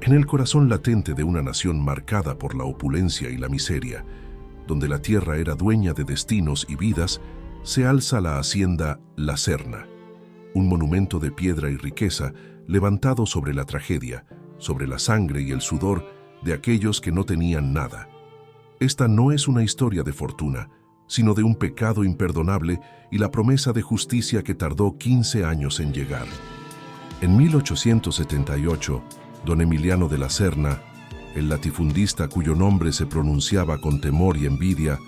En el corazón latente de una nación marcada por la opulencia y la miseria, donde la tierra era dueña de destinos y vidas, se alza la hacienda La Serna, un monumento de piedra y riqueza levantado sobre la tragedia, sobre la sangre y el sudor de aquellos que no tenían nada. Esta no es una historia de fortuna, sino de un pecado imperdonable y la promesa de justicia que tardó 15 años en llegar. En 1878, don Emiliano de la Serna, el latifundista cuyo nombre se pronunciaba con temor y envidia,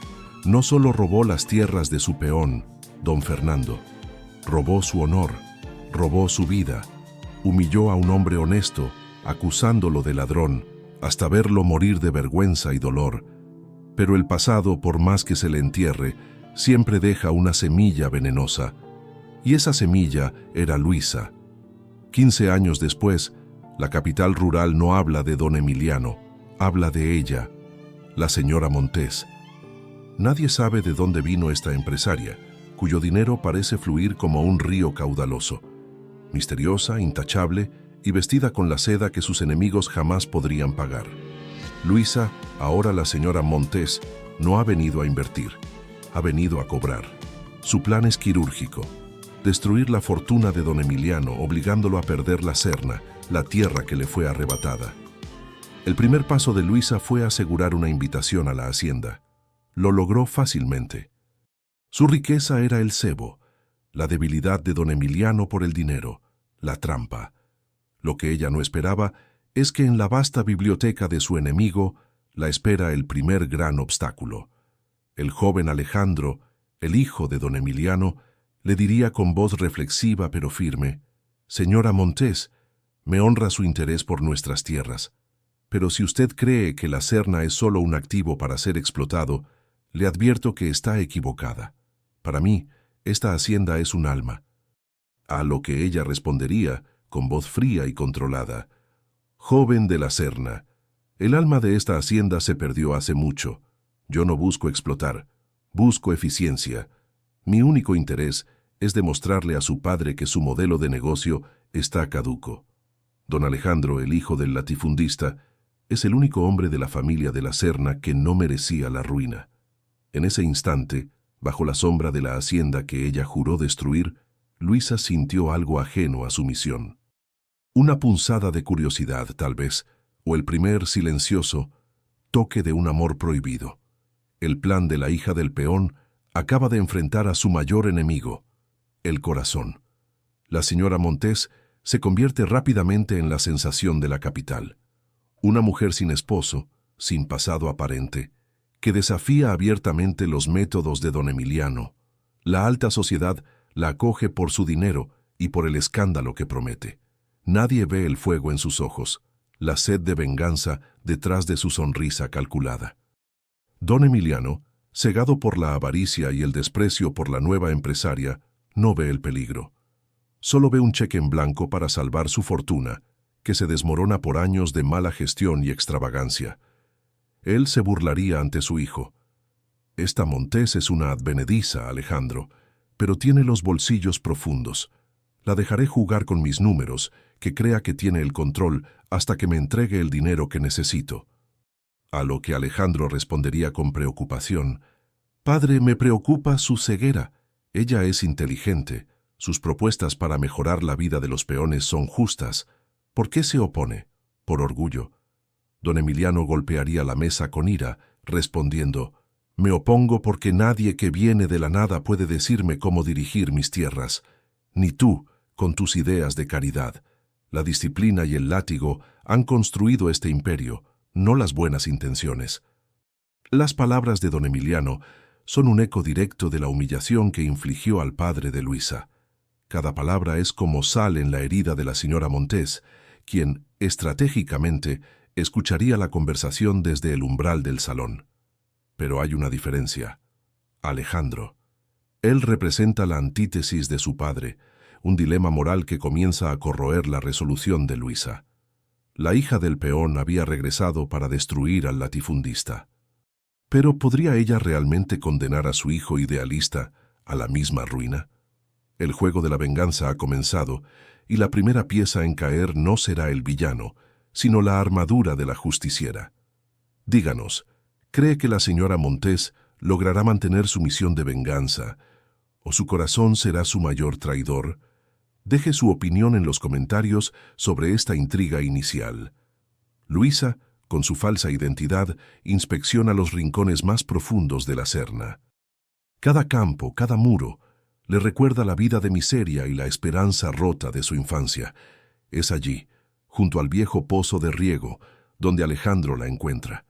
no solo robó las tierras de su peón, don Fernando, robó su honor, robó su vida, humilló a un hombre honesto, acusándolo de ladrón, hasta verlo morir de vergüenza y dolor. Pero el pasado, por más que se le entierre, siempre deja una semilla venenosa. Y esa semilla era Luisa. 15 años después, la capital rural no habla de don Emiliano, habla de ella, la señora Montés. Nadie sabe de dónde vino esta empresaria, cuyo dinero parece fluir como un río caudaloso. Misteriosa, intachable y vestida con la seda que sus enemigos jamás podrían pagar. Luisa, ahora la señora Montés, no ha venido a invertir, ha venido a cobrar. Su plan es quirúrgico: destruir la fortuna de don Emiliano, obligándolo a perder la Serna, la tierra que le fue arrebatada. El primer paso de Luisa fue asegurar una invitación a la hacienda. Lo logró fácilmente. Su riqueza era el cebo, la debilidad de don Emiliano por el dinero, la trampa. Lo que ella no esperaba es que en la vasta biblioteca de su enemigo la espera el primer gran obstáculo. El joven Alejandro, el hijo de don Emiliano, le diría con voz reflexiva pero firme: «Señora Montés, me honra su interés por nuestras tierras, pero si usted cree que la Serna es solo un activo para ser explotado, le advierto que está equivocada. Para mí, esta hacienda es un alma». A lo que ella respondería, con voz fría y controlada: «Joven de la Serna, el alma de esta hacienda se perdió hace mucho. Yo no busco explotar, busco eficiencia. Mi único interés es demostrarle a su padre que su modelo de negocio está caduco». Don Alejandro, el hijo del latifundista, es el único hombre de la familia de la Serna que no merecía la ruina. En ese instante, bajo la sombra de la hacienda que ella juró destruir, Luisa sintió algo ajeno a su misión. Una punzada de curiosidad, tal vez, o el primer silencioso toque de un amor prohibido. El plan de la hija del peón acaba de enfrentar a su mayor enemigo, el corazón. La señora Montés se convierte rápidamente en la sensación de la capital. Una mujer sin esposo, sin pasado aparente, que desafía abiertamente los métodos de don Emiliano. La alta sociedad la acoge por su dinero y por el escándalo que promete. Nadie ve el fuego en sus ojos, la sed de venganza detrás de su sonrisa calculada. Don Emiliano, cegado por la avaricia y el desprecio por la nueva empresaria, no ve el peligro. Solo ve un cheque en blanco para salvar su fortuna, que se desmorona por años de mala gestión y extravagancia. Él se burlaría ante su hijo: «Esta Montés es una advenediza, Alejandro, pero tiene los bolsillos profundos. La dejaré jugar con mis números, que crea que tiene el control hasta que me entregue el dinero que necesito». A lo que Alejandro respondería con preocupación: «Padre, me preocupa su ceguera. Ella es inteligente. Sus propuestas para mejorar la vida de los peones son justas. ¿Por qué se opone? ¿Por orgullo?». Don Emiliano golpearía la mesa con ira, respondiendo: «Me opongo porque nadie que viene de la nada puede decirme cómo dirigir mis tierras. Ni tú, con tus ideas de caridad. La disciplina y el látigo han construido este imperio, no las buenas intenciones». Las palabras de don Emiliano son un eco directo de la humillación que infligió al padre de Luisa. Cada palabra es como sal en la herida de la señora Montés, quien, estratégicamente, escucharía la conversación desde el umbral del salón. Pero hay una diferencia: Alejandro. Él representa la antítesis de su padre, un dilema moral que comienza a corroer la resolución de Luisa. La hija del peón había regresado para destruir al latifundista. Pero ¿podría ella realmente condenar a su hijo idealista a la misma ruina? El juego de la venganza ha comenzado, y la primera pieza en caer no será el villano, sino la armadura de la justiciera. Díganos, ¿cree que la señora Montés logrará mantener su misión de venganza, o su corazón será su mayor traidor? Deje su opinión en los comentarios sobre esta intriga inicial. Luisa, con su falsa identidad, inspecciona los rincones más profundos de la Serna. Cada campo, cada muro, le recuerda la vida de miseria y la esperanza rota de su infancia. Es allí, junto al viejo pozo de riego, donde Alejandro la encuentra.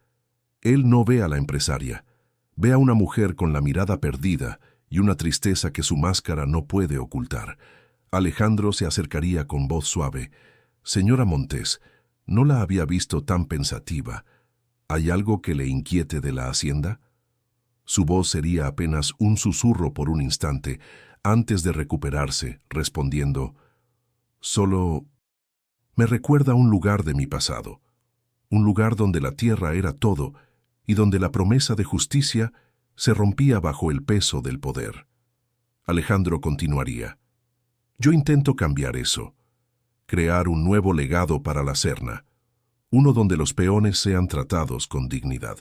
Él no ve a la empresaria, ve a una mujer con la mirada perdida y una tristeza que su máscara no puede ocultar. Alejandro se acercaría con voz suave. «Señora Montés, no la había visto tan pensativa. ¿Hay algo que le inquiete de la hacienda?» Su voz sería apenas un susurro por un instante, antes de recuperarse, respondiendo: «Solo me recuerda un lugar de mi pasado, un lugar donde la tierra era todo y donde la promesa de justicia se rompía bajo el peso del poder». Alejandro continuaría: «Yo intento cambiar eso, crear un nuevo legado para la Serna, uno donde los peones sean tratados con dignidad.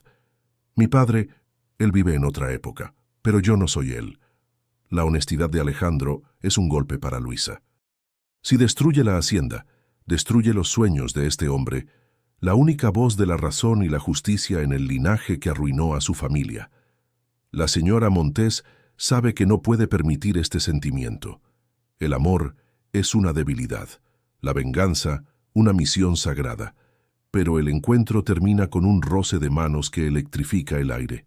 Mi padre, él vive en otra época, pero yo no soy él». La honestidad de Alejandro es un golpe para Luisa. Si destruye la hacienda, destruye los sueños de este hombre, la única voz de la razón y la justicia en el linaje que arruinó a su familia. La señora Montés sabe que no puede permitir este sentimiento. El amor es una debilidad, la venganza una misión sagrada, pero el encuentro termina con un roce de manos que electrifica el aire.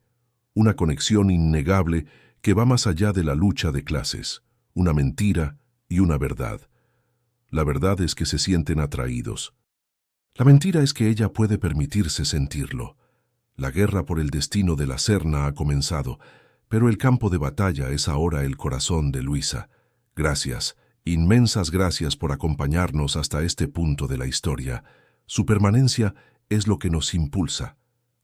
Una conexión innegable que va más allá de la lucha de clases, una mentira y una verdad. La verdad es que se sienten atraídos. La mentira es que ella puede permitirse sentirlo. La guerra por el destino de la Serna ha comenzado, pero el campo de batalla es ahora el corazón de Luisa. Gracias, inmensas gracias por acompañarnos hasta este punto de la historia. Su permanencia es lo que nos impulsa.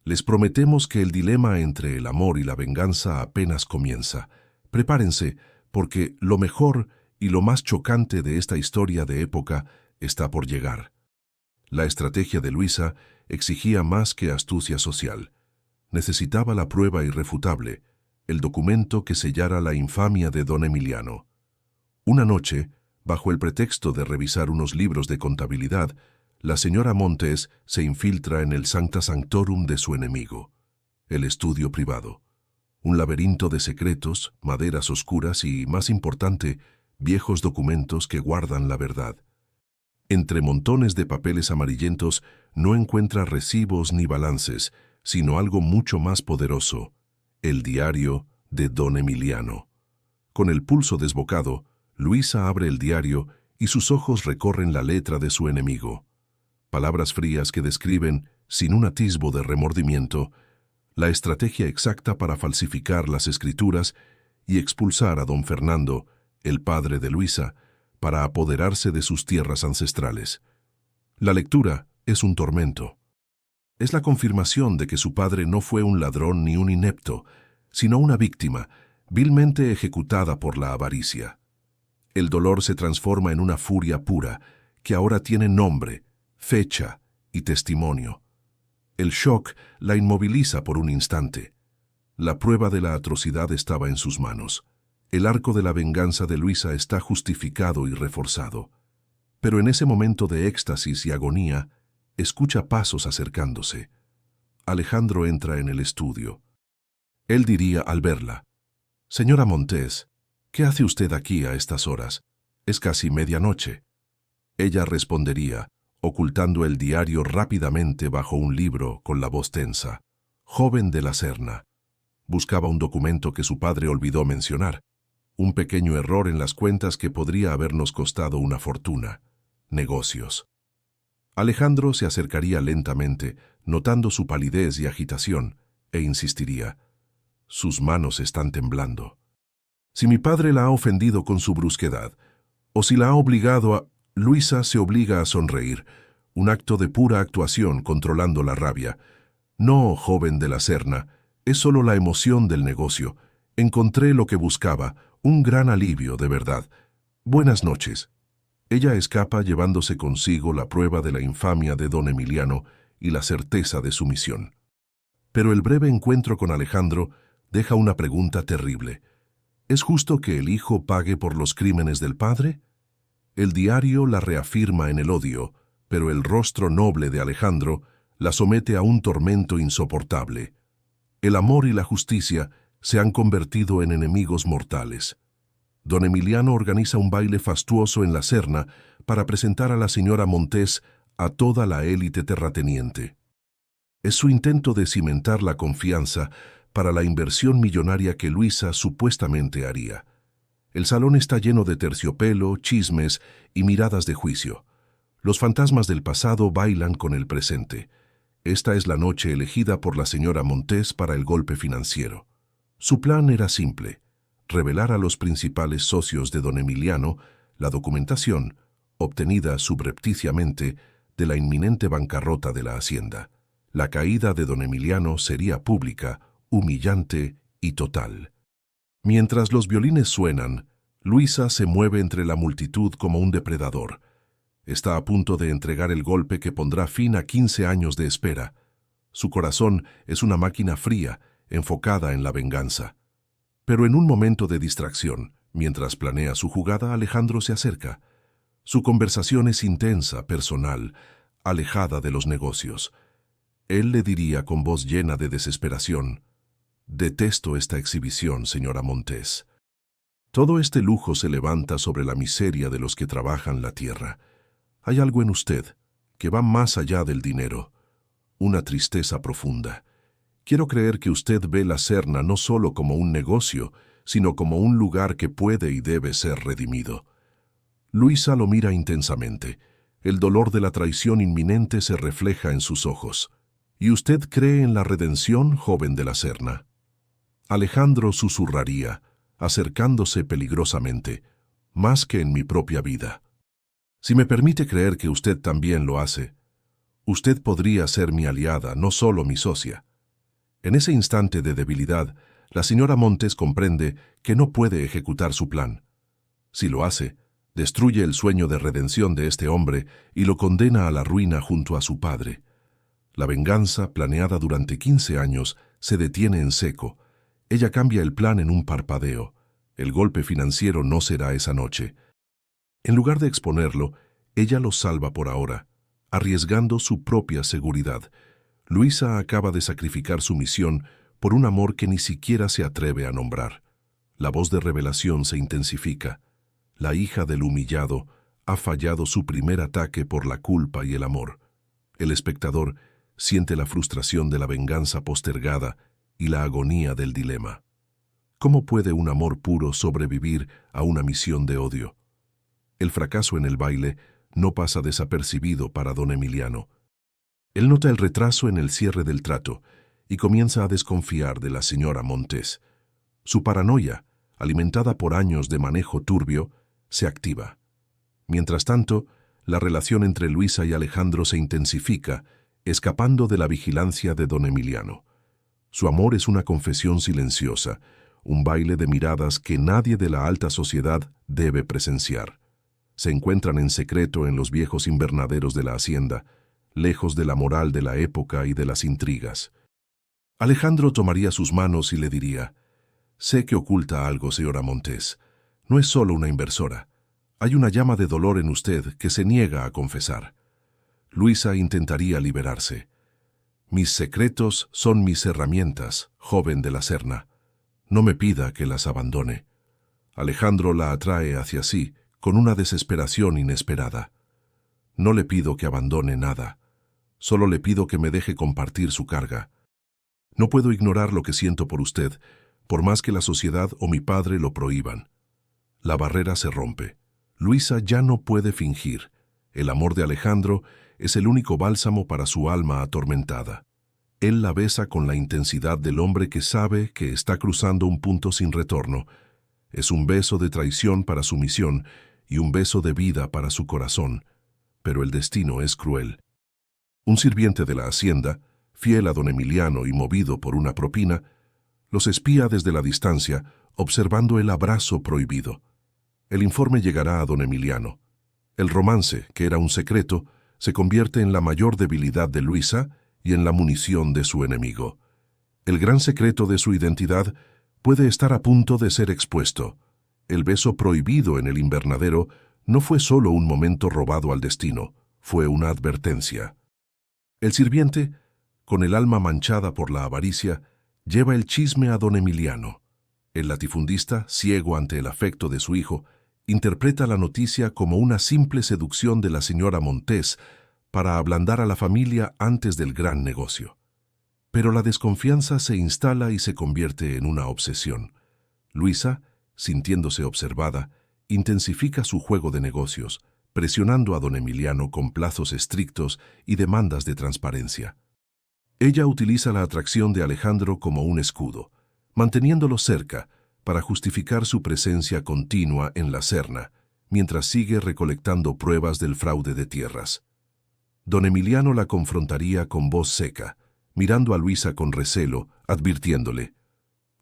Les prometemos que el dilema entre el amor y la venganza apenas comienza. Prepárense, porque lo mejor y lo más chocante de esta historia de época está por llegar. La estrategia de Luisa exigía más que astucia social. Necesitaba la prueba irrefutable, el documento que sellara la infamia de don Emiliano. Una noche, bajo el pretexto de revisar unos libros de contabilidad, la señora Montés se infiltra en el sancta sanctorum de su enemigo, el estudio privado. Un laberinto de secretos, maderas oscuras y, más importante, viejos documentos que guardan la verdad. Entre montones de papeles amarillentos no encuentra recibos ni balances, sino algo mucho más poderoso, el diario de don Emiliano. Con el pulso desbocado, Luisa abre el diario y sus ojos recorren la letra de su enemigo. Palabras frías que describen, sin un atisbo de remordimiento, la estrategia exacta para falsificar las escrituras y expulsar a don Fernando, el padre de Luisa, para apoderarse de sus tierras ancestrales. La lectura es un tormento. Es la confirmación de que su padre no fue un ladrón ni un inepto, sino una víctima, vilmente ejecutada por la avaricia. El dolor se transforma en una furia pura, que ahora tiene nombre, fecha y testimonio. El shock la inmoviliza por un instante. La prueba de la atrocidad estaba en sus manos. El arco de la venganza de Luisa está justificado y reforzado. Pero en ese momento de éxtasis y agonía, escucha pasos acercándose. Alejandro entra en el estudio. Él diría al verla: «Señora Montés, ¿qué hace usted aquí a estas horas? Es casi medianoche». Ella respondería, ocultando el diario rápidamente bajo un libro con la voz tensa: «Joven de la Serna». Buscaba un documento que su padre olvidó mencionar. Un pequeño error en las cuentas que podría habernos costado una fortuna. Negocios. Alejandro se acercaría lentamente, notando su palidez y agitación, e insistiría: «Sus manos están temblando. Si mi padre la ha ofendido con su brusquedad, o si la ha obligado a...». Luisa se obliga a sonreír, un acto de pura actuación controlando la rabia. «No, joven de la Serna, es solo la emoción del negocio. Encontré lo que buscaba, un gran alivio, de verdad. Buenas noches». Ella escapa llevándose consigo la prueba de la infamia de don Emiliano y la certeza de su misión. Pero el breve encuentro con Alejandro deja una pregunta terrible. ¿Es justo que el hijo pague por los crímenes del padre? El diario la reafirma en el odio, pero el rostro noble de Alejandro la somete a un tormento insoportable. El amor y la justicia se han convertido en enemigos mortales. Don Emiliano organiza un baile fastuoso en la Serna para presentar a la señora Montés a toda la élite terrateniente. Es su intento de cimentar la confianza para la inversión millonaria que Luisa supuestamente haría. El salón está lleno de terciopelo, chismes y miradas de juicio. Los fantasmas del pasado bailan con el presente. Esta es la noche elegida por la señora Montés para el golpe financiero. Su plan era simple: revelar a los principales socios de don Emiliano la documentación, obtenida subrepticiamente, de la inminente bancarrota de la hacienda. La caída de don Emiliano sería pública, humillante y total. Mientras los violines suenan, Luisa se mueve entre la multitud como un depredador. Está a punto de entregar el golpe que pondrá fin a 15 años de espera. Su corazón es una máquina fría, enfocada en la venganza. Pero en un momento de distracción, mientras planea su jugada, Alejandro se acerca. Su conversación es intensa, personal, alejada de los negocios. Él le diría con voz llena de desesperación: «Detesto esta exhibición, señora Montés. Todo este lujo se levanta sobre la miseria de los que trabajan la tierra. Hay algo en usted que va más allá del dinero, una tristeza profunda. Quiero creer que usted ve la Serna no solo como un negocio, sino como un lugar que puede y debe ser redimido». Luisa lo mira intensamente. El dolor de la traición inminente se refleja en sus ojos. «¿Y usted cree en la redención, joven de la Serna?». Alejandro susurraría, acercándose peligrosamente: «Más que en mi propia vida. Si me permite creer que usted también lo hace, usted podría ser mi aliada, no solo mi socia». En ese instante de debilidad, la señora Montés comprende que no puede ejecutar su plan. Si lo hace, destruye el sueño de redención de este hombre y lo condena a la ruina junto a su padre. La venganza, planeada durante 15 años, se detiene en seco. Ella cambia el plan en un parpadeo. El golpe financiero no será esa noche. En lugar de exponerlo, ella lo salva por ahora, arriesgando su propia seguridad. Luisa acaba de sacrificar su misión por un amor que ni siquiera se atreve a nombrar. La voz de revelación se intensifica. La hija del humillado ha fallado su primer ataque por la culpa y el amor. El espectador siente la frustración de la venganza postergada y la agonía del dilema. ¿Cómo puede un amor puro sobrevivir a una misión de odio? El fracaso en el baile no pasa desapercibido para don Emiliano. Él nota el retraso en el cierre del trato y comienza a desconfiar de la señora Montés. Su paranoia, alimentada por años de manejo turbio, se activa. Mientras tanto, la relación entre Luisa y Alejandro se intensifica, escapando de la vigilancia de don Emiliano. Su amor es una confesión silenciosa, un baile de miradas que nadie de la alta sociedad debe presenciar. Se encuentran en secreto en los viejos invernaderos de la hacienda, lejos de la moral de la época y de las intrigas. Alejandro tomaría sus manos y le diría: «Sé que oculta algo, señora Montés. No es solo una inversora. Hay una llama de dolor en usted que se niega a confesar». Luisa intentaría liberarse. «Mis secretos son mis herramientas, joven de la Serna. No me pida que las abandone». Alejandro la atrae hacia sí con una desesperación inesperada. «No le pido que abandone nada. Solo le pido que me deje compartir su carga. No puedo ignorar lo que siento por usted, por más que la sociedad o mi padre lo prohíban». La barrera se rompe. Luisa ya no puede fingir. El amor de Alejandro es el único bálsamo para su alma atormentada. Él la besa con la intensidad del hombre que sabe que está cruzando un punto sin retorno. Es un beso de traición para su misión y un beso de vida para su corazón. Pero el destino es cruel. Un sirviente de la hacienda, fiel a don Emiliano y movido por una propina, los espía desde la distancia, observando el abrazo prohibido. El informe llegará a don Emiliano. El romance, que era un secreto, se convierte en la mayor debilidad de Luisa y en la munición de su enemigo. El gran secreto de su identidad puede estar a punto de ser expuesto. El beso prohibido en el invernadero no fue solo un momento robado al destino, fue una advertencia. El sirviente, con el alma manchada por la avaricia, lleva el chisme a don Emiliano. El latifundista, ciego ante el afecto de su hijo, interpreta la noticia como una simple seducción de la señora Montés para ablandar a la familia antes del gran negocio. Pero la desconfianza se instala y se convierte en una obsesión. Luisa, sintiéndose observada, intensifica su juego de negocios, presionando a don Emiliano con plazos estrictos y demandas de transparencia. Ella utiliza la atracción de Alejandro como un escudo, manteniéndolo cerca para justificar su presencia continua en la Serna, mientras sigue recolectando pruebas del fraude de tierras. Don Emiliano la confrontaría con voz seca, mirando a Luisa con recelo, advirtiéndole: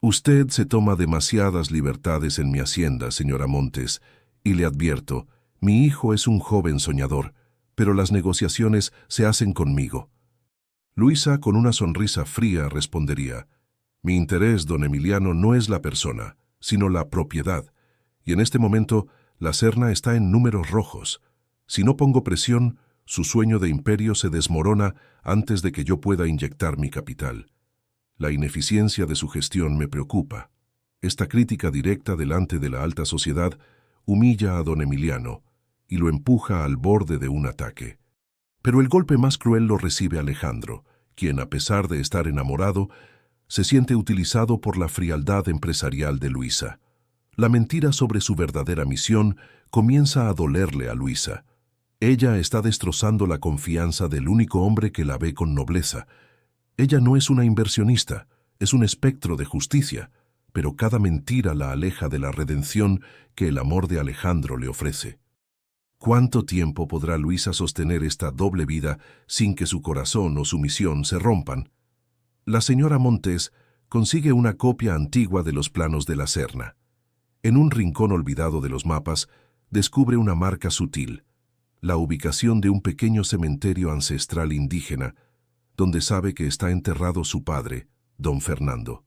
«Usted se toma demasiadas libertades en mi hacienda, señora Montes, y le advierto, mi hijo es un joven soñador, pero las negociaciones se hacen conmigo». Luisa, con una sonrisa fría, respondería: «Mi interés, don Emiliano, no es la persona, sino la propiedad, y en este momento la Serna está en números rojos. Si no pongo presión, su sueño de imperio se desmorona antes de que yo pueda inyectar mi capital. La ineficiencia de su gestión me preocupa». Esta crítica directa delante de la alta sociedad humilla a don Emiliano y lo empuja al borde de un ataque. Pero el golpe más cruel lo recibe Alejandro, quien, a pesar de estar enamorado, se siente utilizado por la frialdad empresarial de Luisa. La mentira sobre su verdadera misión comienza a dolerle a Luisa. Ella está destrozando la confianza del único hombre que la ve con nobleza. Ella no es una inversionista, es un espectro de justicia, pero cada mentira la aleja de la redención que el amor de Alejandro le ofrece. ¿Cuánto tiempo podrá Luisa sostener esta doble vida sin que su corazón o su misión se rompan? La señora Montés consigue una copia antigua de los planos de la Serna. En un rincón olvidado de los mapas, descubre una marca sutil, la ubicación de un pequeño cementerio ancestral indígena, donde sabe que está enterrado su padre, don Fernando.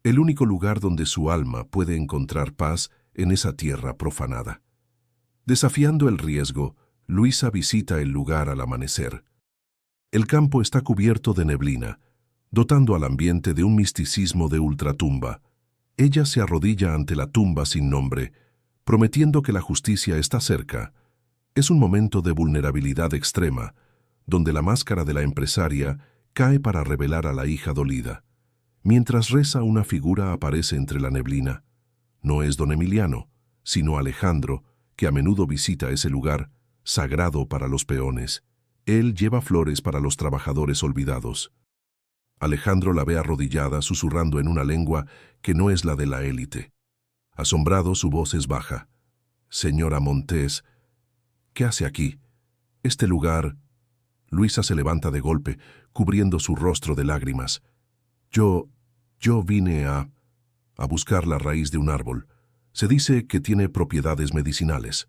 El único lugar donde su alma puede encontrar paz en esa tierra profanada. Desafiando el riesgo, Luisa visita el lugar al amanecer. El campo está cubierto de neblina, dotando al ambiente de un misticismo de ultratumba. Ella se arrodilla ante la tumba sin nombre, prometiendo que la justicia está cerca. Es un momento de vulnerabilidad extrema, donde la máscara de la empresaria cae para revelar a la hija dolida. Mientras reza, una figura aparece entre la neblina. No es don Emiliano, sino Alejandro, que a menudo visita ese lugar, sagrado para los peones. Él lleva flores para los trabajadores olvidados. Alejandro la ve arrodillada, susurrando en una lengua que no es la de la élite. Asombrado, su voz es baja. «Señora Montés, ¿qué hace aquí? Este lugar...» Luisa se levanta de golpe, cubriendo su rostro de lágrimas. Yo vine a buscar la raíz de un árbol. Se dice que tiene propiedades medicinales».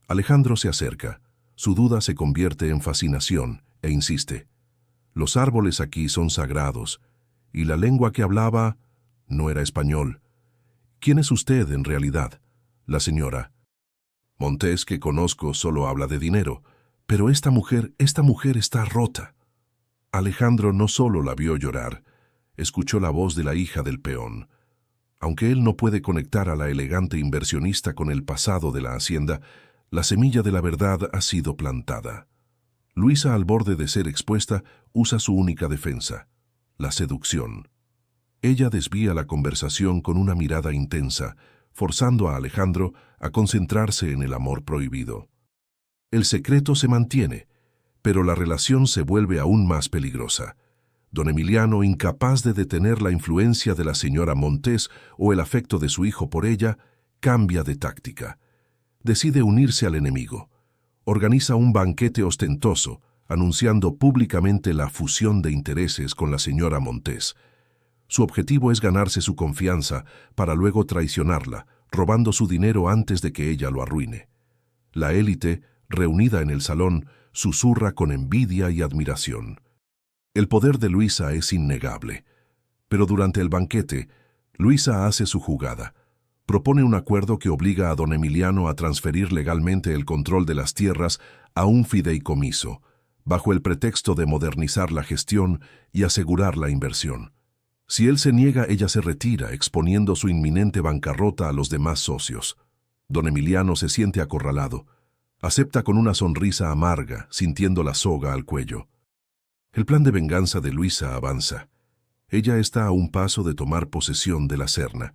Alejandro se acerca. Su duda se convierte en fascinación e insiste: «Los árboles aquí son sagrados, y la lengua que hablaba no era español. ¿Quién es usted en realidad?» «La señora Montés que conozco solo habla de dinero, pero esta mujer está rota». Alejandro no solo la vio llorar, escuchó la voz de la hija del peón. Aunque él no puede conectar a la elegante inversionista con el pasado de la hacienda, la semilla de la verdad ha sido plantada. Luisa, al borde de ser expuesta, usa su única defensa: la seducción. Ella desvía la conversación con una mirada intensa, forzando a Alejandro a concentrarse en el amor prohibido. El secreto se mantiene, pero la relación se vuelve aún más peligrosa. Don Emiliano, incapaz de detener la influencia de la señora Montés o el afecto de su hijo por ella, cambia de táctica. Decide unirse al enemigo. Organiza un banquete ostentoso, anunciando públicamente la fusión de intereses con la señora Montés. Su objetivo es ganarse su confianza para luego traicionarla, robando su dinero antes de que ella lo arruine. La élite, reunida en el salón, susurra con envidia y admiración. El poder de Luisa es innegable, pero durante el banquete, Luisa hace su jugada. Propone un acuerdo que obliga a don Emiliano a transferir legalmente el control de las tierras a un fideicomiso, bajo el pretexto de modernizar la gestión y asegurar la inversión. Si él se niega, ella se retira, exponiendo su inminente bancarrota a los demás socios. Don Emiliano se siente acorralado. Acepta con una sonrisa amarga, sintiendo la soga al cuello. El plan de venganza de Luisa avanza. Ella está a un paso de tomar posesión de la Serna.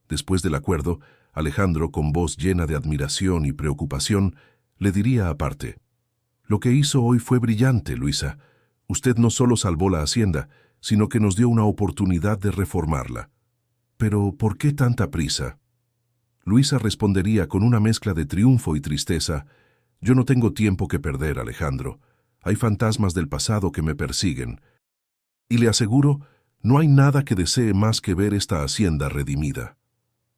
Después del acuerdo, Alejandro, con voz llena de admiración y preocupación, le diría aparte: «Lo que hizo hoy fue brillante, Luisa. Usted no solo salvó la hacienda, sino que nos dio una oportunidad de reformarla. Pero, ¿por qué tanta prisa?». Luisa respondería con una mezcla de triunfo y tristeza: «Yo no tengo tiempo que perder, Alejandro. Hay fantasmas del pasado que me persiguen. Y le aseguro, no hay nada que desee más que ver esta hacienda redimida».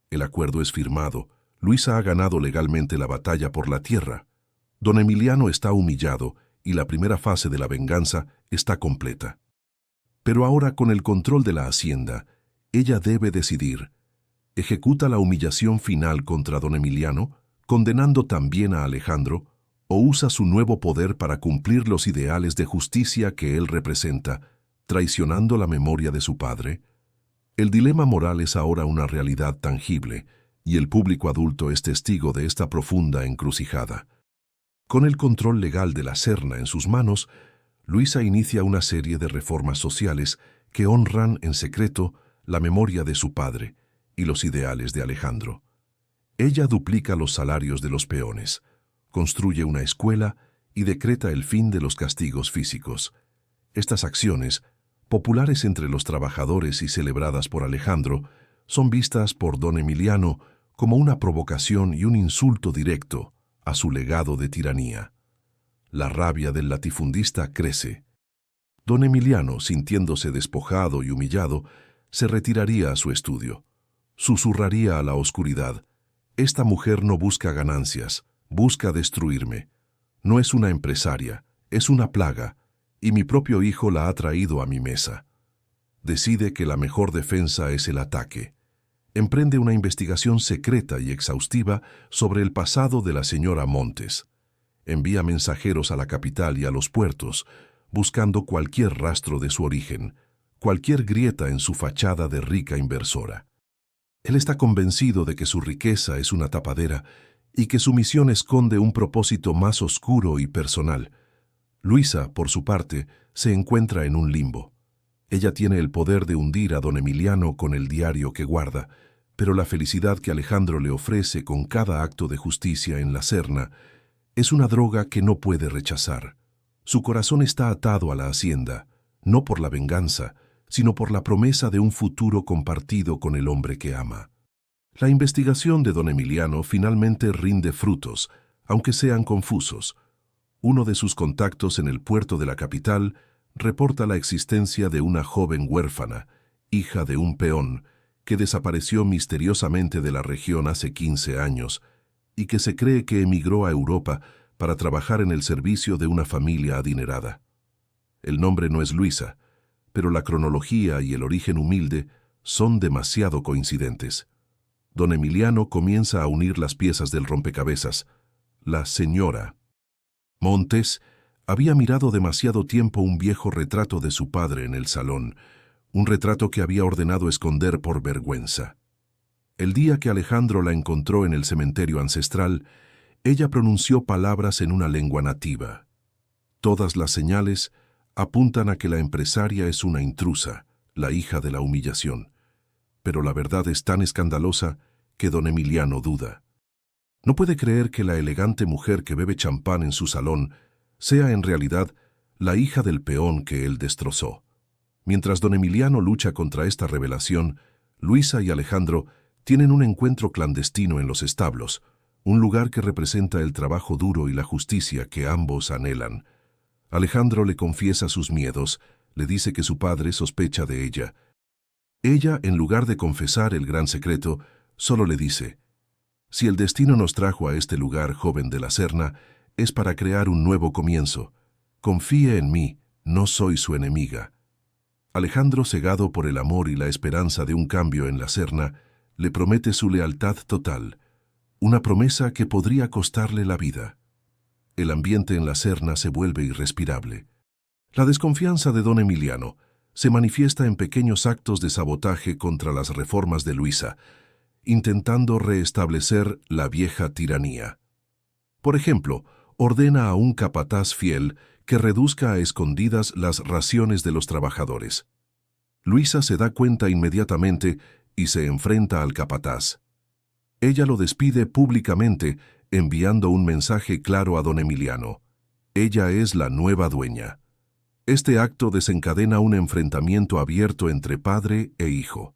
El acuerdo es firmado. Luisa ha ganado legalmente la batalla por la tierra. Don Emiliano está humillado y la primera fase de la venganza está completa. Pero ahora, con el control de la hacienda, ella debe decidir: ¿ejecuta la humillación final contra don Emiliano, condenando también a Alejandro, o usa su nuevo poder para cumplir los ideales de justicia que él representa, traicionando la memoria de su padre? El dilema moral es ahora una realidad tangible, y el público adulto es testigo de esta profunda encrucijada. Con el control legal de la Serna en sus manos, Luisa inicia una serie de reformas sociales que honran en secreto la memoria de su padre y los ideales de Alejandro. Ella duplica los salarios de los peones, construye una escuela y decreta el fin de los castigos físicos. Estas acciones, populares entre los trabajadores y celebradas por Alejandro, son vistas por don Emiliano como una provocación y un insulto directo a su legado de tiranía. La rabia del latifundista crece. Don Emiliano, sintiéndose despojado y humillado, se retiraría a su estudio. Susurraría a la oscuridad: «Esta mujer no busca ganancias, busca destruirme. No es una empresaria, es una plaga, y mi propio hijo la ha traído a mi mesa». Decide que la mejor defensa es el ataque. Emprende una investigación secreta y exhaustiva sobre el pasado de la señora Montes. Envía mensajeros a la capital y a los puertos, buscando cualquier rastro de su origen, cualquier grieta en su fachada de rica inversora. Él está convencido de que su riqueza es una tapadera y que su misión esconde un propósito más oscuro y personal. Luisa, por su parte, se encuentra en un limbo. Ella tiene el poder de hundir a don Emiliano con el diario que guarda, pero la felicidad que Alejandro le ofrece con cada acto de justicia en la Serna es una droga que no puede rechazar. Su corazón está atado a la hacienda, no por la venganza, sino por la promesa de un futuro compartido con el hombre que ama. La investigación de don Emiliano finalmente rinde frutos, aunque sean confusos. Uno de sus contactos en el puerto de la capital reporta la existencia de una joven huérfana, hija de un peón, que desapareció misteriosamente de la región hace 15 años y que se cree que emigró a Europa para trabajar en el servicio de una familia adinerada. El nombre no es Luisa, pero la cronología y el origen humilde son demasiado coincidentes. Don Emiliano comienza a unir las piezas del rompecabezas. La señora Montes había mirado demasiado tiempo un viejo retrato de su padre en el salón, un retrato que había ordenado esconder por vergüenza. El día que Alejandro la encontró en el cementerio ancestral, ella pronunció palabras en una lengua nativa. Todas las señales apuntan a que la empresaria es una intrusa, la hija de la humillación. Pero la verdad es tan escandalosa que don Emiliano duda. No puede creer que la elegante mujer que bebe champán en su salón sea en realidad la hija del peón que él destrozó. Mientras don Emiliano lucha contra esta revelación, Luisa y Alejandro tienen un encuentro clandestino en los establos, un lugar que representa el trabajo duro y la justicia que ambos anhelan. Alejandro le confiesa sus miedos, le dice que su padre sospecha de ella. Ella, en lugar de confesar el gran secreto, solo le dice: «Si el destino nos trajo a este lugar, joven de la Serna, es para crear un nuevo comienzo. Confíe en mí, no soy su enemiga. Alejandro, cegado por el amor y la esperanza de un cambio en la Serna, le promete su lealtad total, una promesa que podría costarle la vida. El ambiente en la Serna se vuelve irrespirable. La desconfianza de don Emiliano se manifiesta en pequeños actos de sabotaje contra las reformas de Luisa, intentando restablecer la vieja tiranía. Por ejemplo, ordena a un capataz fiel que reduzca a escondidas las raciones de los trabajadores. Luisa se da cuenta inmediatamente y se enfrenta al capataz. Ella lo despide públicamente, enviando un mensaje claro a don Emiliano. Ella es la nueva dueña. Este acto desencadena un enfrentamiento abierto entre padre e hijo.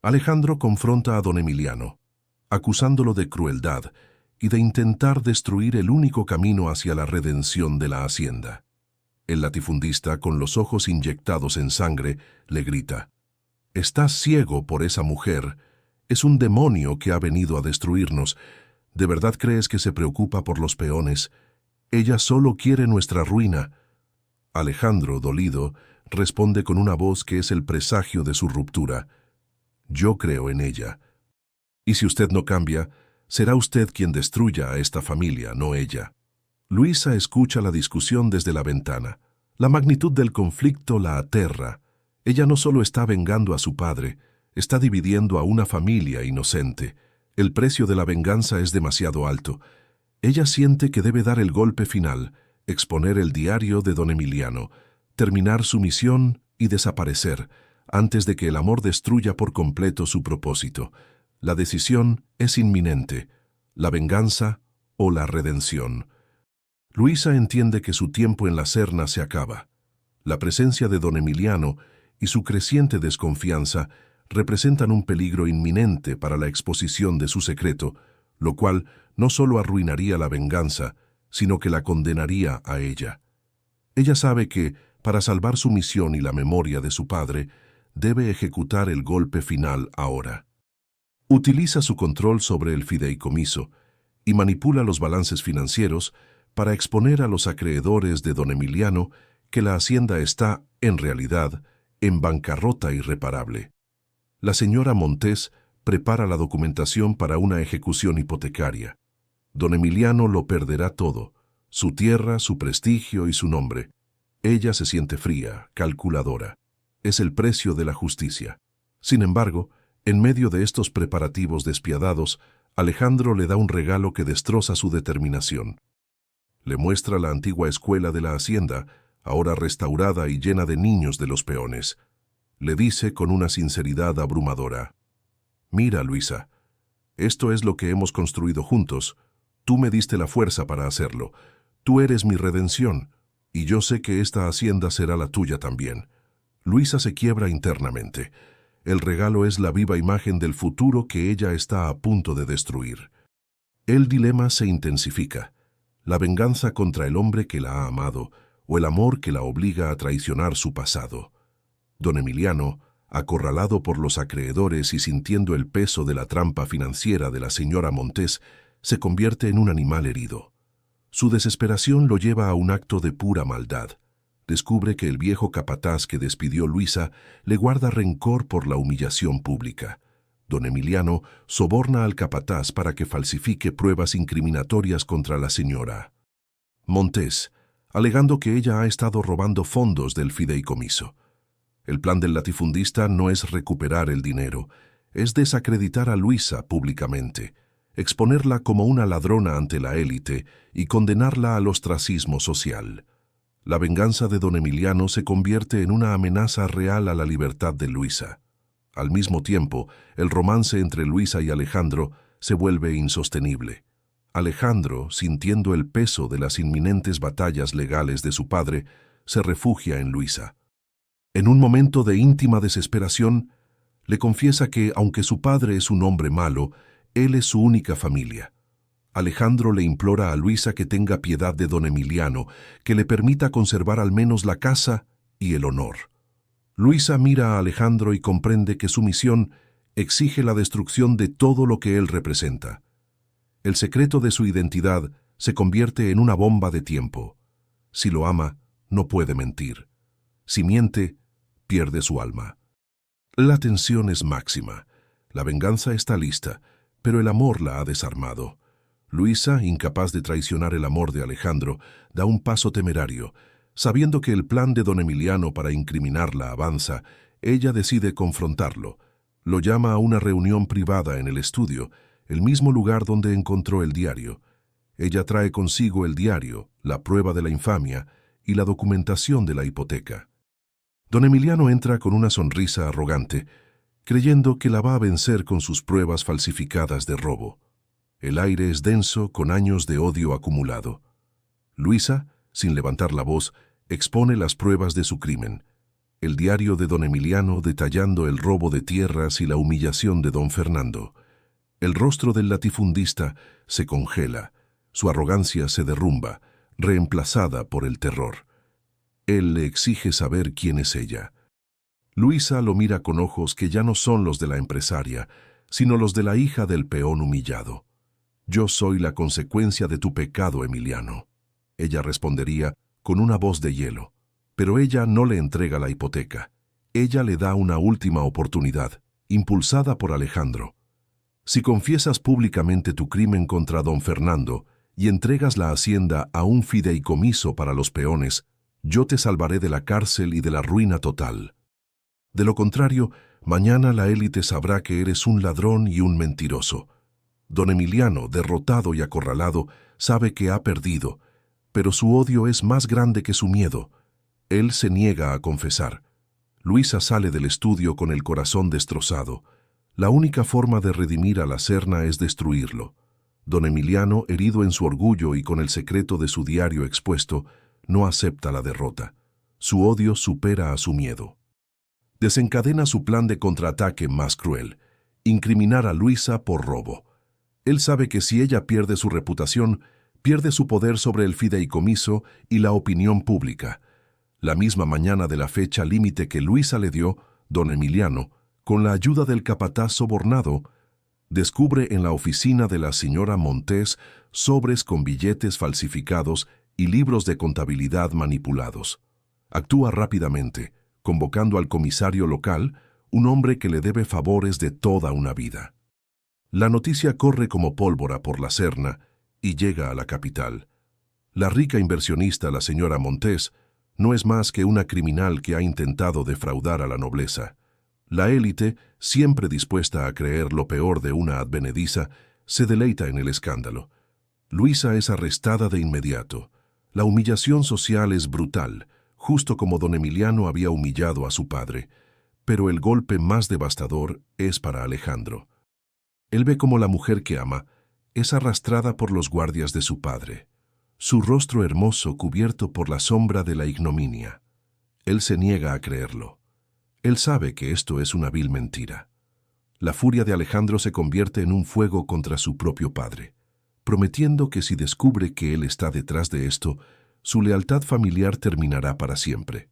Alejandro confronta a don Emiliano, acusándolo de crueldad y de intentar destruir el único camino hacia la redención de la hacienda. El latifundista, con los ojos inyectados en sangre, le grita: «Estás ciego por esa mujer. Es un demonio que ha venido a destruirnos. ¿De verdad crees que se preocupa por los peones? Ella solo quiere nuestra ruina». Alejandro, dolido, responde con una voz que es el presagio de su ruptura: «Yo creo en ella. Y si usted no cambia, será usted quien destruya a esta familia, no ella». Luisa escucha la discusión desde la ventana. La magnitud del conflicto la aterra. Ella no solo está vengando a su padre, está dividiendo a una familia inocente. El precio de la venganza es demasiado alto. Ella siente que debe dar el golpe final, exponer el diario de don Emiliano, terminar su misión y desaparecer, antes de que el amor destruya por completo su propósito. La decisión es inminente: la venganza o la redención. Luisa entiende que su tiempo en la Serna se acaba. La presencia de don Emiliano y su creciente desconfianza representan un peligro inminente para la exposición de su secreto, lo cual no solo arruinaría la venganza, sino que la condenaría a ella. Ella sabe que, para salvar su misión y la memoria de su padre, debe ejecutar el golpe final ahora. Utiliza su control sobre el fideicomiso y manipula los balances financieros para exponer a los acreedores de don Emiliano que la hacienda está, en realidad, en bancarrota irreparable. La señora Montés prepara la documentación para una ejecución hipotecaria. Don Emiliano lo perderá todo: su tierra, su prestigio y su nombre. Ella se siente fría, calculadora. Es el precio de la justicia. Sin embargo, en medio de estos preparativos despiadados, Alejandro le da un regalo que destroza su determinación. Le muestra la antigua escuela de la hacienda, ahora restaurada y llena de niños de los peones. Le dice con una sinceridad abrumadora: «Mira, Luisa, esto es lo que hemos construido juntos. Tú me diste la fuerza para hacerlo. Tú eres mi redención, y yo sé que esta hacienda será la tuya también». Luisa se quiebra internamente. El regalo es la viva imagen del futuro que ella está a punto de destruir. El dilema se intensifica: la venganza contra el hombre que la ha amado, o el amor que la obliga a traicionar su pasado. Don Emiliano, acorralado por los acreedores y sintiendo el peso de la trampa financiera de la señora Montés, se convierte en un animal herido. Su desesperación lo lleva a un acto de pura maldad. Descubre que el viejo capataz que despidió Luisa le guarda rencor por la humillación pública. Don Emiliano soborna al capataz para que falsifique pruebas incriminatorias contra la señora Montés, alegando que ella ha estado robando fondos del fideicomiso. El plan del latifundista no es recuperar el dinero, es desacreditar a Luisa públicamente, exponerla como una ladrona ante la élite y condenarla al ostracismo social. La venganza de don Emiliano se convierte en una amenaza real a la libertad de Luisa. Al mismo tiempo, el romance entre Luisa y Alejandro se vuelve insostenible. Alejandro, sintiendo el peso de las inminentes batallas legales de su padre, se refugia en Luisa. En un momento de íntima desesperación, le confiesa que, aunque su padre es un hombre malo, él es su única familia. Alejandro le implora a Luisa que tenga piedad de don Emiliano, que le permita conservar al menos la casa y el honor. Luisa mira a Alejandro y comprende que su misión exige la destrucción de todo lo que él representa. El secreto de su identidad se convierte en una bomba de tiempo. Si lo ama, no puede mentir. Si miente, pierde su alma. La tensión es máxima. La venganza está lista, pero el amor la ha desarmado. Luisa, incapaz de traicionar el amor de Alejandro, da un paso temerario. Sabiendo que el plan de don Emiliano para incriminarla avanza, ella decide confrontarlo. Lo llama a una reunión privada en el estudio, el mismo lugar donde encontró el diario. Ella trae consigo el diario, la prueba de la infamia y la documentación de la hipoteca. Don Emiliano entra con una sonrisa arrogante, creyendo que la va a vencer con sus pruebas falsificadas de robo. El aire es denso con años de odio acumulado. Luisa, sin levantar la voz, expone las pruebas de su crimen. El diario de don Emiliano detallando el robo de tierras y la humillación de don Fernando. El rostro del latifundista se congela, su arrogancia se derrumba, reemplazada por el terror. Él le exige saber quién es ella. Luisa lo mira con ojos que ya no son los de la empresaria, sino los de la hija del peón humillado. «Yo soy la consecuencia de tu pecado, Emiliano», ella respondería con una voz de hielo. Pero ella no le entrega la hipoteca. Ella le da una última oportunidad, impulsada por Alejandro. «Si confiesas públicamente tu crimen contra don Fernando y entregas la hacienda a un fideicomiso para los peones, yo te salvaré de la cárcel y de la ruina total. De lo contrario, mañana la élite sabrá que eres un ladrón y un mentiroso». Don Emiliano, derrotado y acorralado, sabe que ha perdido, pero su odio es más grande que su miedo. Él se niega a confesar. Luisa sale del estudio con el corazón destrozado. La única forma de redimir a la Serna es destruirlo. Don Emiliano, herido en su orgullo y con el secreto de su diario expuesto, no acepta la derrota. Su odio supera a su miedo. Desencadena su plan de contraataque más cruel: incriminar a Luisa por robo. Él sabe que si ella pierde su reputación, pierde su poder sobre el fideicomiso y la opinión pública. La misma mañana de la fecha límite que Luisa le dio, don Emiliano, con la ayuda del capataz sobornado, descubre en la oficina de la señora Montés sobres con billetes falsificados y libros de contabilidad manipulados. Actúa rápidamente, convocando al comisario local, un hombre que le debe favores de toda una vida. La noticia corre como pólvora por la Serna y llega a la capital. La rica inversionista, la señora Montés, no es más que una criminal que ha intentado defraudar a la nobleza. La élite, siempre dispuesta a creer lo peor de una advenediza, se deleita en el escándalo. Luisa es arrestada de inmediato. La humillación social es brutal, justo como don Emiliano había humillado a su padre, pero el golpe más devastador es para Alejandro. Él ve cómo la mujer que ama es arrastrada por los guardias de su padre, su rostro hermoso cubierto por la sombra de la ignominia. Él se niega a creerlo. Él sabe que esto es una vil mentira. La furia de Alejandro se convierte en un fuego contra su propio padre, prometiendo que si descubre que él está detrás de esto, su lealtad familiar terminará para siempre.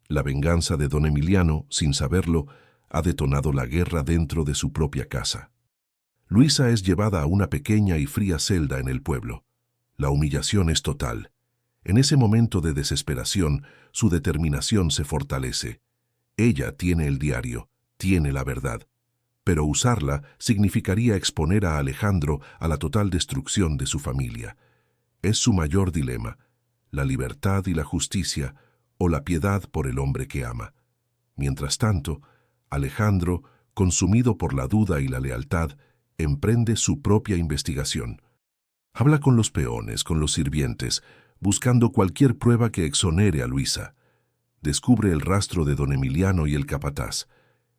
La venganza de don Emiliano, sin saberlo, ha detonado la guerra dentro de su propia casa. Luisa es llevada a una pequeña y fría celda en el pueblo. La humillación es total. En ese momento de desesperación, su determinación se fortalece. Ella tiene el diario, tiene la verdad, pero usarla significaría exponer a Alejandro a la total destrucción de su familia. Es su mayor dilema: la libertad y la justicia, o la piedad por el hombre que ama. Mientras tanto, Alejandro, consumido por la duda y la lealtad, emprende su propia investigación. Habla con los peones, con los sirvientes, buscando cualquier prueba que exonere a Luisa. Descubre el rastro de don Emiliano y el capataz.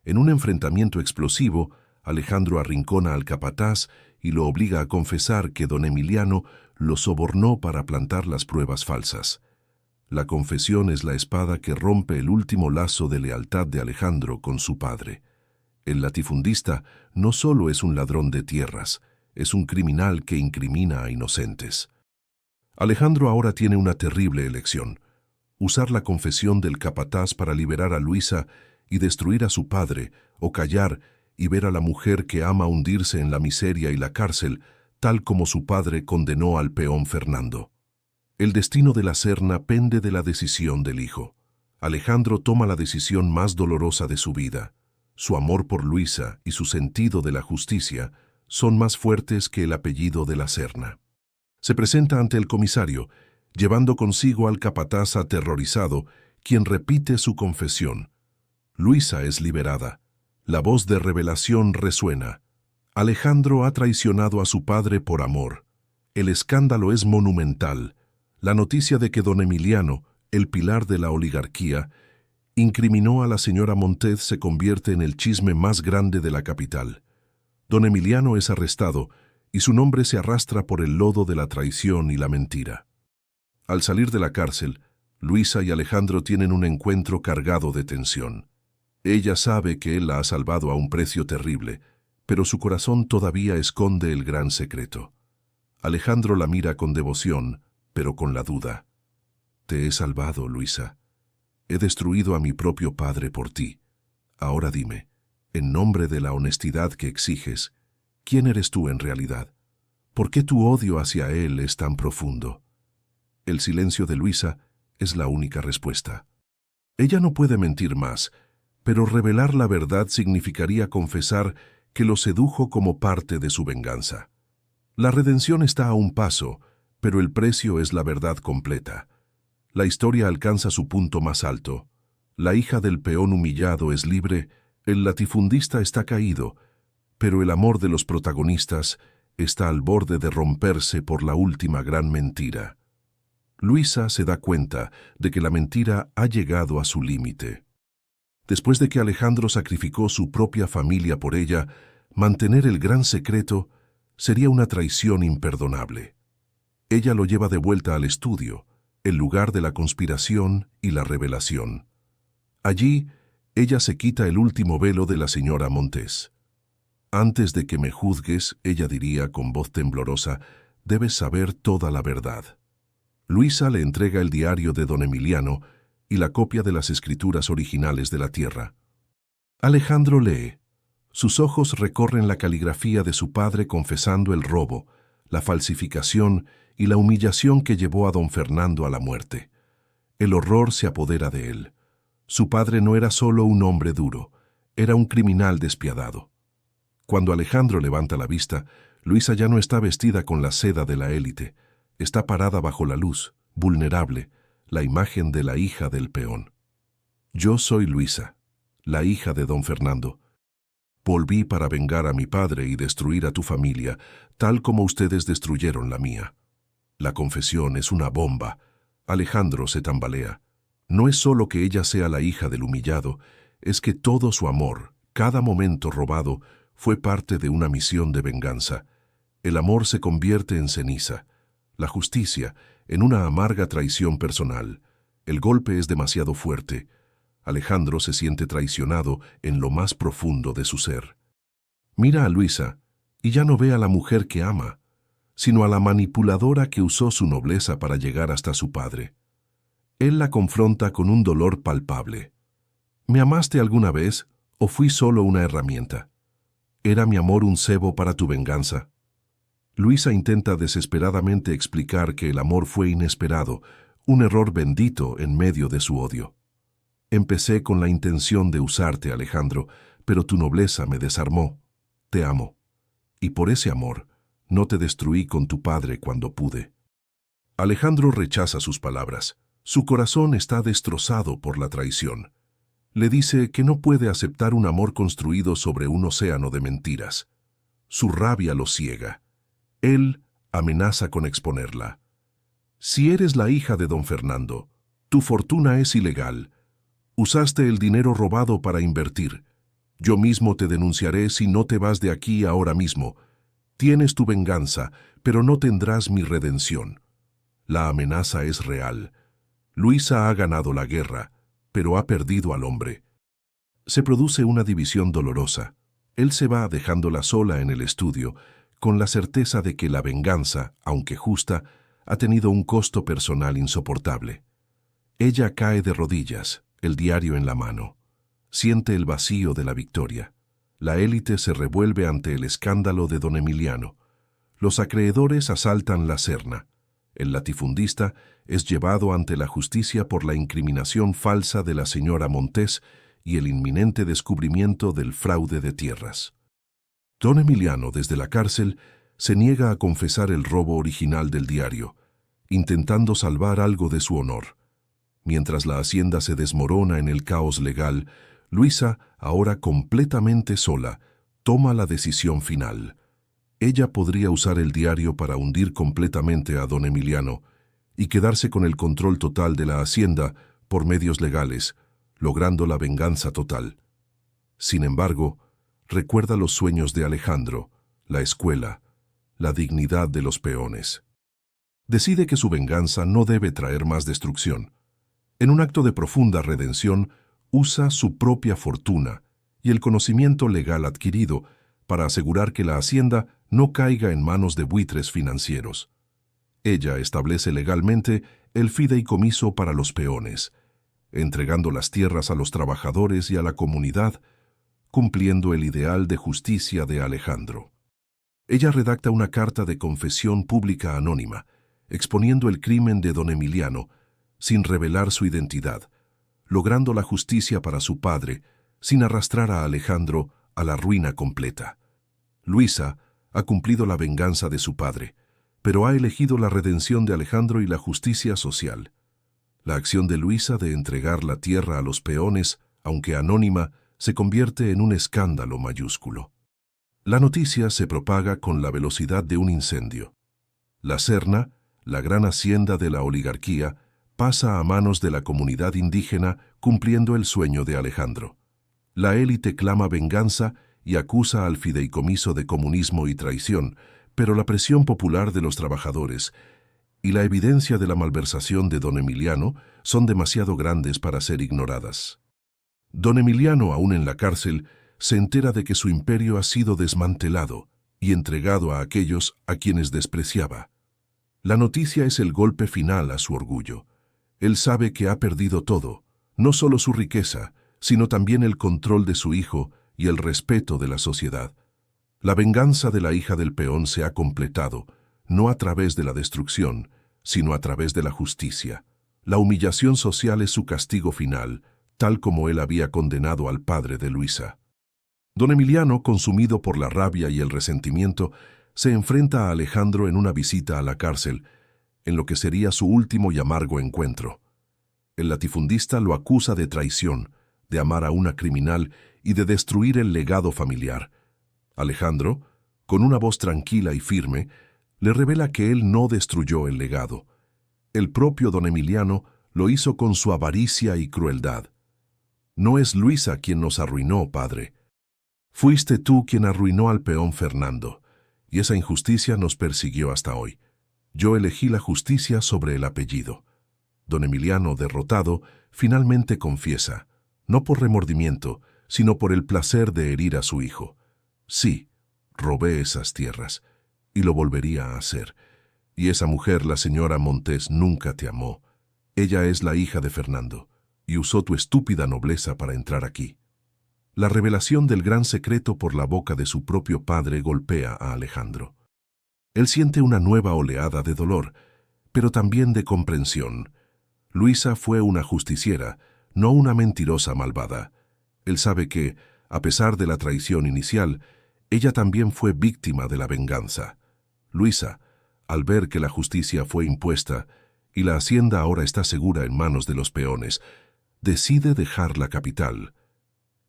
En un enfrentamiento explosivo, Alejandro arrincona al capataz y lo obliga a confesar que don Emiliano lo sobornó para plantar las pruebas falsas. La confesión es la espada que rompe el último lazo de lealtad de Alejandro con su padre. El latifundista no solo es un ladrón de tierras, es un criminal que incrimina a inocentes. Alejandro ahora tiene una terrible elección: usar la confesión del capataz para liberar a Luisa y destruir a su padre, o callar y ver a la mujer que ama hundirse en la miseria y la cárcel, tal como su padre condenó al peón Fernando. El destino de la Serna pende de la decisión del hijo. Alejandro toma la decisión más dolorosa de su vida. Su amor por Luisa y su sentido de la justicia son más fuertes que el apellido de la Serna. Se presenta ante el comisario, llevando consigo al capataz aterrorizado, quien repite su confesión. Luisa es liberada. La voz de revelación resuena. Alejandro ha traicionado a su padre por amor. El escándalo es monumental. La noticia de que don Emiliano, el pilar de la oligarquía, incriminó a la señora Montes se convierte en el chisme más grande de la capital. Don Emiliano es arrestado y su nombre se arrastra por el lodo de la traición y la mentira. Al salir de la cárcel, Luisa y Alejandro tienen un encuentro cargado de tensión. Ella sabe que él la ha salvado a un precio terrible, pero su corazón todavía esconde el gran secreto. Alejandro la mira con devoción, pero con la duda. Te he salvado, Luisa. He destruido a mi propio padre por ti. Ahora dime, en nombre de la honestidad que exiges, ¿quién eres tú en realidad? ¿Por qué tu odio hacia él es tan profundo? El silencio de Luisa es la única respuesta. Ella no puede mentir más, pero revelar la verdad significaría confesar que lo sedujo como parte de su venganza. La redención está a un paso, pero el precio es la verdad completa. La historia alcanza su punto más alto. La hija del peón humillado es libre, el latifundista está caído, pero el amor de los protagonistas está al borde de romperse por la última gran mentira. Luisa se da cuenta de que la mentira ha llegado a su límite. Después de que Alejandro sacrificó su propia familia por ella, mantener el gran secreto sería una traición imperdonable. Ella lo lleva de vuelta al estudio, el lugar de la conspiración y la revelación. Allí, ella se quita el último velo de la señora Montes. Antes de que me juzgues, ella diría con voz temblorosa, debes saber toda la verdad. Luisa le entrega el diario de don Emiliano y la copia de las escrituras originales de la tierra. Alejandro lee. Sus ojos recorren la caligrafía de su padre confesando el robo, la falsificación y la humillación que llevó a don Fernando a la muerte. El horror se apodera de él. Su padre no era solo un hombre duro, era un criminal despiadado. Cuando Alejandro levanta la vista, Luisa ya no está vestida con la seda de la élite. Está parada bajo la luz, vulnerable, la imagen de la hija del peón. Yo soy Luisa, la hija de don Fernando. Volví para vengar a mi padre y destruir a tu familia, tal como ustedes destruyeron la mía. La confesión es una bomba. Alejandro se tambalea. No es solo que ella sea la hija del humillado, es que todo su amor, cada momento robado, fue parte de una misión de venganza. El amor se convierte en ceniza. La justicia, en una amarga traición personal. El golpe es demasiado fuerte. Alejandro se siente traicionado en lo más profundo de su ser. Mira a Luisa y ya no ve a la mujer que ama, sino a la manipuladora que usó su nobleza para llegar hasta su padre. Él la confronta con un dolor palpable. ¿Me amaste alguna vez o fui solo una herramienta? ¿Era mi amor un cebo para tu venganza? Luisa intenta desesperadamente explicar que el amor fue inesperado, un error bendito en medio de su odio. Empecé con la intención de usarte, Alejandro, pero tu nobleza me desarmó. Te amo. Y por ese amor, no te destruí con tu padre cuando pude. Alejandro rechaza sus palabras. Su corazón está destrozado por la traición. Le dice que no puede aceptar un amor construido sobre un océano de mentiras. Su rabia lo ciega. Él amenaza con exponerla. Si eres la hija de don Fernando, tu fortuna es ilegal. Usaste el dinero robado para invertir. Yo mismo te denunciaré si no te vas de aquí ahora mismo. Tienes tu venganza, pero no tendrás mi redención. La amenaza es real. Luisa ha ganado la guerra, pero ha perdido al hombre. Se produce una división dolorosa. Él se va dejándola sola en el estudio, con la certeza de que la venganza, aunque justa, ha tenido un costo personal insoportable. Ella cae de rodillas, el diario en la mano. Siente el vacío de la victoria. La élite se revuelve ante el escándalo de don Emiliano. Los acreedores asaltan la Serna. El latifundista es llevado ante la justicia por la incriminación falsa de la señora Montés y el inminente descubrimiento del fraude de tierras. Don Emiliano, desde la cárcel, se niega a confesar el robo original del diario, intentando salvar algo de su honor. Mientras la hacienda se desmorona en el caos legal, Luisa, ahora completamente sola, toma la decisión final. Ella podría usar el diario para hundir completamente a don Emiliano y quedarse con el control total de la hacienda por medios legales, logrando la venganza total. Sin embargo, recuerda los sueños de Alejandro, la escuela, la dignidad de los peones. Decide que su venganza no debe traer más destrucción. En un acto de profunda redención, usa su propia fortuna y el conocimiento legal adquirido para asegurar que la hacienda no caiga en manos de buitres financieros. Ella establece legalmente el fideicomiso para los peones, entregando las tierras a los trabajadores y a la comunidad, cumpliendo el ideal de justicia de Alejandro. Ella redacta una carta de confesión pública anónima, exponiendo el crimen de don Emiliano, sin revelar su identidad, logrando la justicia para su padre, sin arrastrar a Alejandro a la ruina completa. Luisa ha cumplido la venganza de su padre, pero ha elegido la redención de Alejandro y la justicia social. La acción de Luisa de entregar la tierra a los peones, aunque anónima, se convierte en un escándalo mayúsculo. La noticia se propaga con la velocidad de un incendio. La Serna, la gran hacienda de la oligarquía, pasa a manos de la comunidad indígena cumpliendo el sueño de Alejandro. La élite clama venganza y acusa al fideicomiso de comunismo y traición, pero la presión popular de los trabajadores y la evidencia de la malversación de don Emiliano son demasiado grandes para ser ignoradas. Don Emiliano, aún en la cárcel, se entera de que su imperio ha sido desmantelado y entregado a aquellos a quienes despreciaba. La noticia es el golpe final a su orgullo. Él sabe que ha perdido todo, no solo su riqueza, sino también el control de su hijo y el respeto de la sociedad. La venganza de la hija del peón se ha completado, no a través de la destrucción, sino a través de la justicia. La humillación social es su castigo final, tal como él había condenado al padre de Luisa. Don Emiliano, consumido por la rabia y el resentimiento, se enfrenta a Alejandro en una visita a la cárcel, en lo que sería su último y amargo encuentro. El latifundista lo acusa de traición, de amar a una criminal y de destruir el legado familiar. Alejandro, con una voz tranquila y firme, le revela que él no destruyó el legado. El propio don Emiliano lo hizo con su avaricia y crueldad. No es Luisa quien nos arruinó, padre. Fuiste tú quien arruinó al peón Fernando, y esa injusticia nos persiguió hasta hoy. Yo elegí la justicia sobre el apellido. Don Emiliano, derrotado, finalmente confiesa, no por remordimiento, sino por el placer de herir a su hijo. Sí, robé esas tierras, y lo volvería a hacer. Y esa mujer, la señora Montés, nunca te amó. Ella es la hija de Fernando, y usó tu estúpida nobleza para entrar aquí. La revelación del gran secreto por la boca de su propio padre golpea a Alejandro. Él siente una nueva oleada de dolor, pero también de comprensión. Luisa fue una justiciera, no una mentirosa malvada. Él sabe que, a pesar de la traición inicial, ella también fue víctima de la venganza. Luisa, al ver que la justicia fue impuesta y la hacienda ahora está segura en manos de los peones, decide dejar la capital.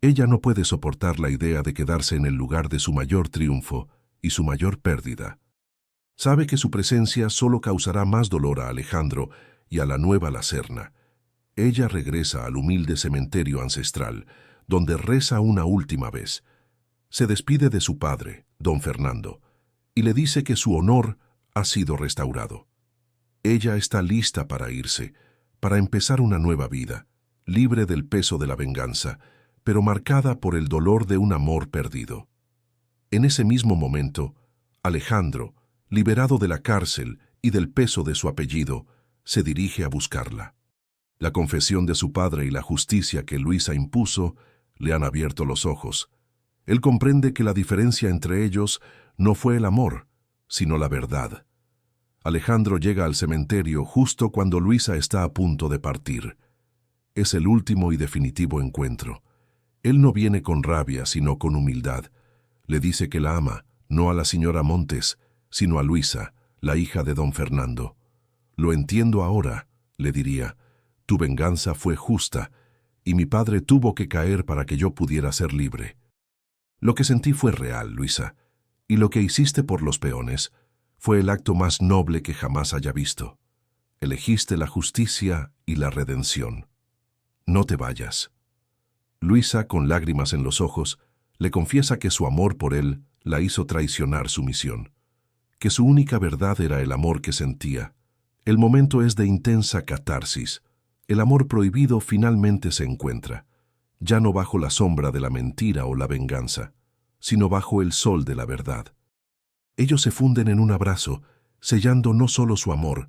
Ella no puede soportar la idea de quedarse en el lugar de su mayor triunfo y su mayor pérdida. Sabe que su presencia solo causará más dolor a Alejandro y a la nueva La Serna. Ella regresa al humilde cementerio ancestral, donde reza una última vez. Se despide de su padre, don Fernando, y le dice que su honor ha sido restaurado. Ella está lista para irse, para empezar una nueva vida, libre del peso de la venganza, pero marcada por el dolor de un amor perdido. En ese mismo momento, Alejandro, liberado de la cárcel y del peso de su apellido, se dirige a buscarla. La confesión de su padre y la justicia que Luisa impuso le han abierto los ojos. Él comprende que la diferencia entre ellos no fue el amor, sino la verdad. Alejandro llega al cementerio justo cuando Luisa está a punto de partir. Es el último y definitivo encuentro. Él no viene con rabia, sino con humildad. Le dice que la ama, no a la señora Montes, sino a Luisa, la hija de don Fernando. «Lo entiendo ahora», le diría. «Tu venganza fue justa, y mi padre tuvo que caer para que yo pudiera ser libre. Lo que sentí fue real, Luisa, y lo que hiciste por los peones fue el acto más noble que jamás haya visto. Elegiste la justicia y la redención. No te vayas». Luisa, con lágrimas en los ojos, le confiesa que su amor por él la hizo traicionar su misión, que su única verdad era el amor que sentía. El momento es de intensa catarsis. El amor prohibido finalmente se encuentra, ya no bajo la sombra de la mentira o la venganza, sino bajo el sol de la verdad. Ellos se funden en un abrazo, sellando no solo su amor,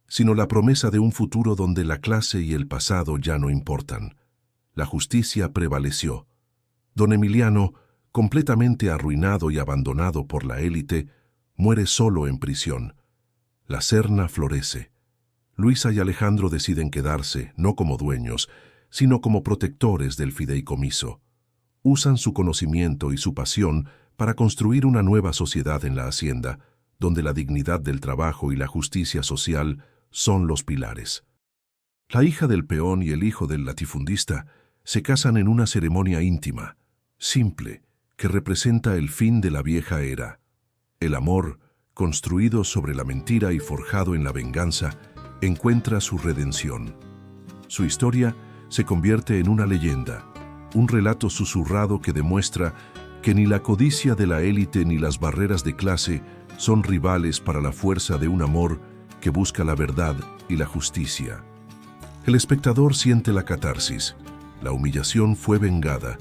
sino la promesa de un futuro donde la clase y el pasado ya no importan. La justicia prevaleció. Don Emiliano, completamente arruinado y abandonado por la élite, muere solo en prisión. La Serna florece. Luisa y Alejandro deciden quedarse, no como dueños, sino como protectores del fideicomiso. Usan su conocimiento y su pasión para construir una nueva sociedad en la hacienda, donde la dignidad del trabajo y la justicia social son los pilares. La hija del peón y el hijo del latifundista se casan en una ceremonia íntima, simple, que representa el fin de la vieja era. El amor, construido sobre la mentira y forjado en la venganza, encuentra su redención. Su historia se convierte en una leyenda, un relato susurrado que demuestra que ni la codicia de la élite ni las barreras de clase son rivales para la fuerza de un amor que busca la verdad y la justicia. El espectador siente la catarsis. La humillación fue vengada,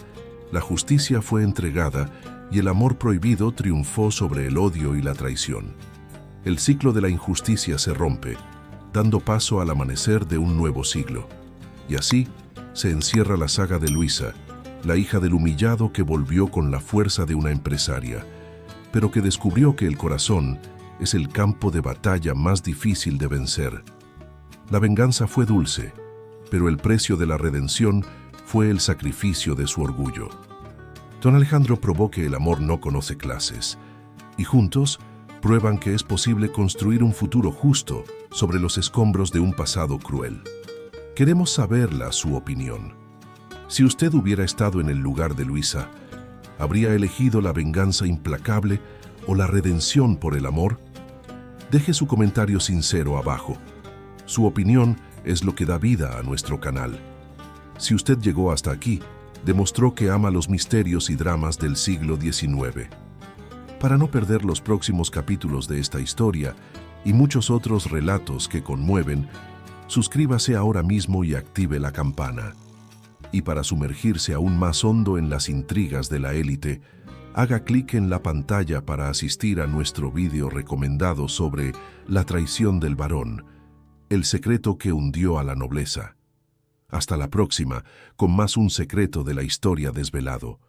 la justicia fue entregada y el amor prohibido triunfó sobre el odio y la traición. El ciclo de la injusticia se rompe, dando paso al amanecer de un nuevo siglo. Y así se encierra la saga de Luisa, la hija del humillado que volvió con la fuerza de una empresaria, pero que descubrió que el corazón es el campo de batalla más difícil de vencer. La venganza fue dulce, pero el precio de la redención fue el sacrificio de su orgullo. Don Alejandro probó que el amor no conoce clases, y juntos prueban que es posible construir un futuro justo sobre los escombros de un pasado cruel. Queremos saberla su opinión. Si usted hubiera estado en el lugar de Luisa, ¿habría elegido la venganza implacable o la redención por el amor? Deje su comentario sincero abajo. Su opinión es lo que da vida a nuestro canal. Si usted llegó hasta aquí, demostró que ama los misterios y dramas del siglo XIX. Para no perder los próximos capítulos de esta historia y muchos otros relatos que conmueven, suscríbase ahora mismo y active la campana. Y para sumergirse aún más hondo en las intrigas de la élite, haga clic en la pantalla para asistir a nuestro vídeo recomendado sobre la traición del barón, el secreto que hundió a la nobleza. Hasta la próxima, con más un secreto de la historia desvelado.